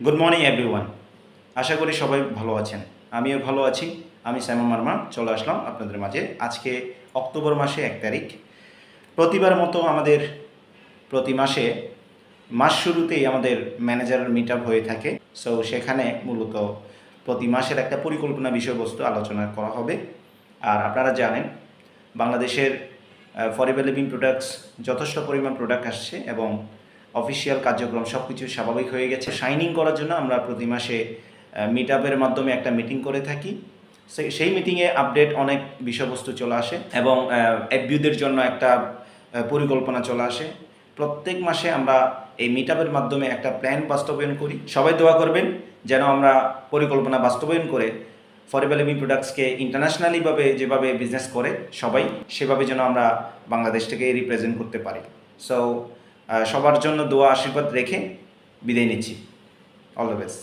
Good morning everyone. আশা করি সবাই ভালো আছেন। আমিও ভালো আছি। আমি সাইমন মার্মা চলে আসলাম আপনাদের মাঝে। আজকে অক্টোবর মাসে 1 তারিখ। প্রতিবার মতো আমাদের প্রতি মাসে মাস শুরুতেই আমাদের ম্যানেজারের মিট আপ হয়ে থাকে। সো সেখানে মূলত প্রতি মাসের একটা পরিকল্পনা বিষয়বস্তু আলোচনা করা হবে। আর আপনারা জানেন বাংলাদেশের ফরেভার লিভিং প্রোডাক্টস যথেষ্ট পরিমাণ প্রোডাক্ট আসছে এবং অফিসিয়াল কার্যক্রম সব কিছু স্বাভাবিক হয়ে গেছে। শাইনিং করার জন্য আমরা প্রতি মাসে মিট আপের মাধ্যমে একটা মিটিং করে থাকি। সেই মিটিংয়ে আপডেট অনেক বিষয়বস্তু চলে আসে এবং এফবিউদের জন্য একটা পরিকল্পনা চলে আসে। প্রত্যেক মাসে আমরা এই মিট আপের মাধ্যমে একটা প্ল্যান বাস্তবায়ন করি। সবাই দোয়া করবেন যেন আমরা পরিকল্পনা বাস্তবায়ন করে ফরেভার লিভিং প্রোডাক্টসকে ইন্টারন্যাশনালিভাবে যেভাবে বিজনেস করে সবাই সেভাবে যেন আমরা বাংলাদেশটাকে রিপ্রেজেন্ট করতে পারি। সো সবার জন্য দোয়া আশীর্বাদ রেখে বিদায় নিচ্ছি। All the best.